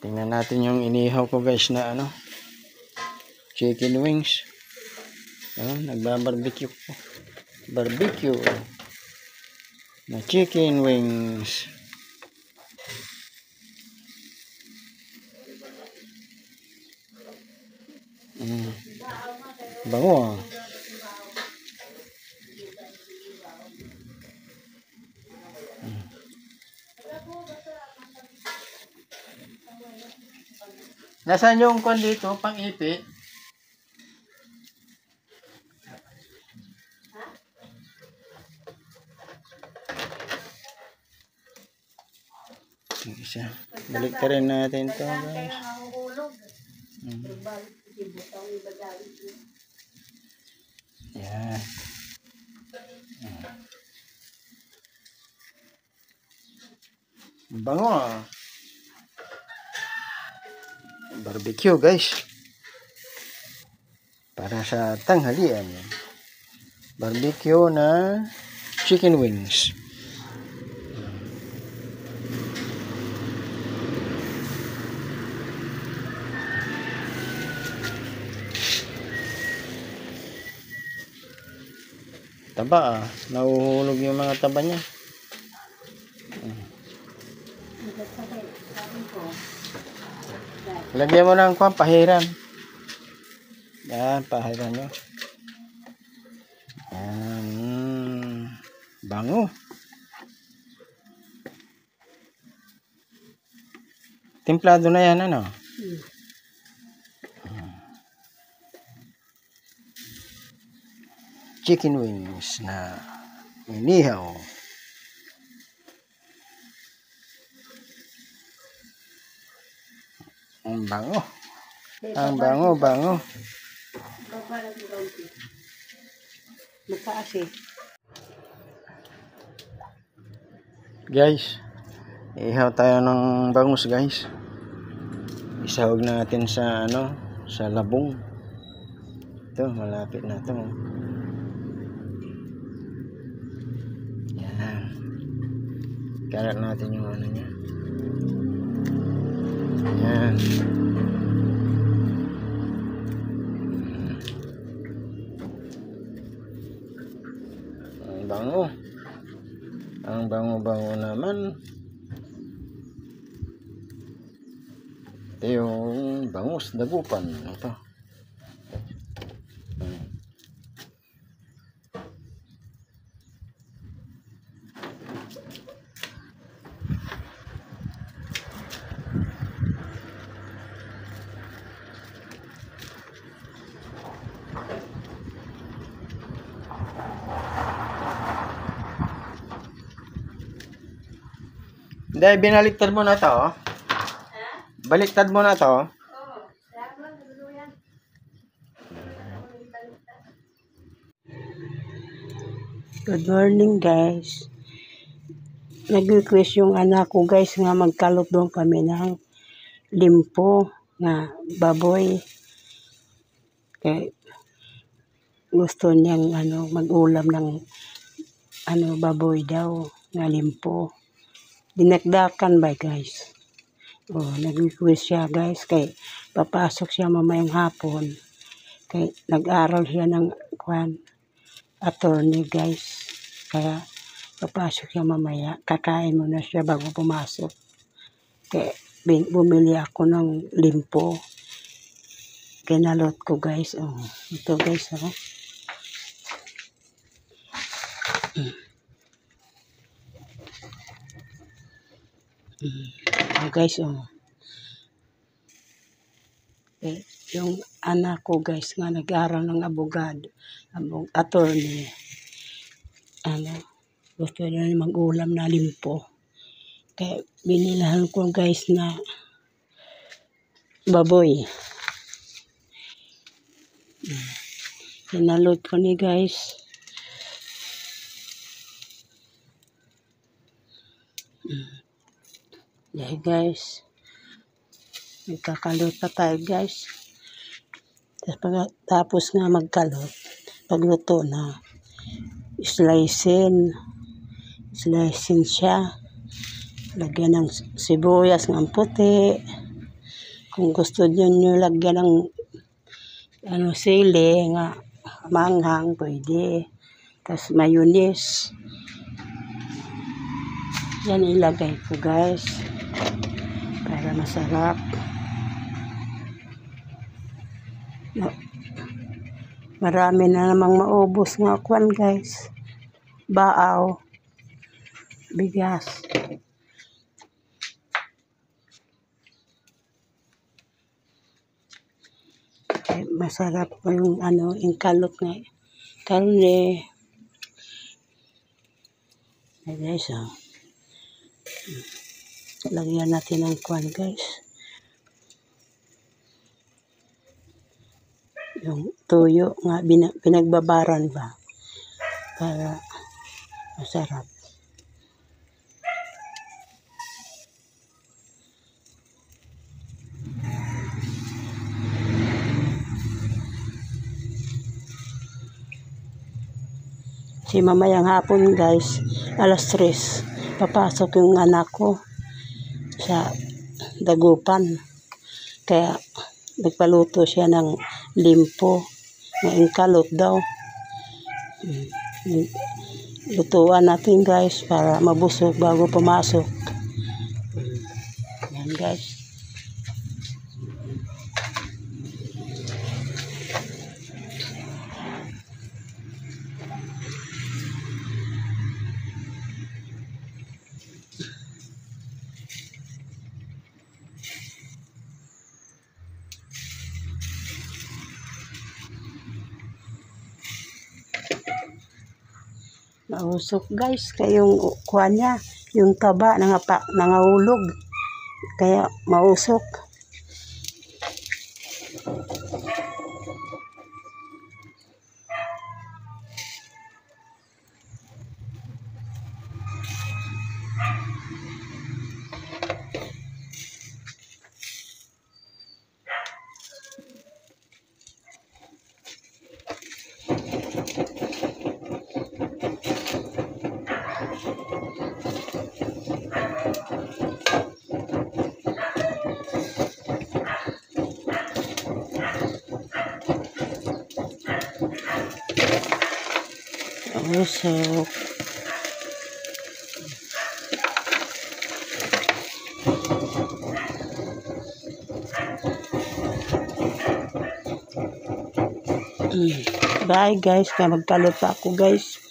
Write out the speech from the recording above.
Tingnan natin yung inihaw ko guys na ano, chicken wings. Nagbabarbecue ko. Barbecue na chicken wings. Bango ah. Nasaan yung kwan dito, pang-ipit? Isa. Balik ka rin natin ito guys. Yan. Bango ah. Barbecue guys. Para sa tanghalian. Barbecue na chicken wings. Taba ah. Nahuhulog yung mga taba niya. Lagyan mo ng pahiran. Yan, pahiran nyo. Yan. Bango. Templado na yan, ano? Chicken wings na inihaw. Ang bango. Ang bango. Guys, ihaw tayo ng bangus guys. Isahog natin sa ano, sa labong. Ito, malapit na ito. Yan. Karat natin yung ano niya. Yan. Ang bango. Ang bango-bango naman. Ito yung bangus dagupan. Ito. Dahil binaliktad mo na to. Baliktad mo na to. Good morning guys. Nag-request yung anak ko guys nga magkalot doon kami ng limpo na baboy. Kaya gusto niyang mag-ulam ng baboy daw nga limpo. Dinakdakan ba guys? Nag-request siya guys kay papasok siya mamayang hapon. Kay nag-aral siya ng attorney guys. Kaya papasok siya mamaya. Kakain muna siya bago pumasok. Kaya bumili ako ng limpo. Kinalot ko guys. Ito guys guys yung anak ko guys nga nag-aaral ng abogado, attorney, gusto niya mag-ulam na limpo. Kaya binilahan ko guys na baboy. Hinalot ko ni guys. Dahil guys, nagkakalot pa tayo guys. Tapos nga magkalot, pagluto na, slicing siya. Lagyan ng sibuyas ng puti, Kung gusto nyo lagyan ng sili nga manghang, pwede. Tapos mayonnaise. Yan ilagay ko guys. Para masarap. Marami na namang maubos nga kwan guys. Baaw. Bigas. Masarap po yung yung kalot nga karne. Ay guys, lagyan natin ng kwan guys. Yung tuyo nga pinagbabaran ba para masarap. Si mamayang hapon guys, alas 3, papasok yung anak ko sa dagupan. Kaya nagpaluto siya ng limpo na ingkalot daw. Lutuan natin guys para mabusog bago pumasok. Yan guys. Nausok guys, kaya yung kuha niya, yung taba nangahulog, kaya mausok. Usok. Bye guys, kaya magkalot pa ako guys.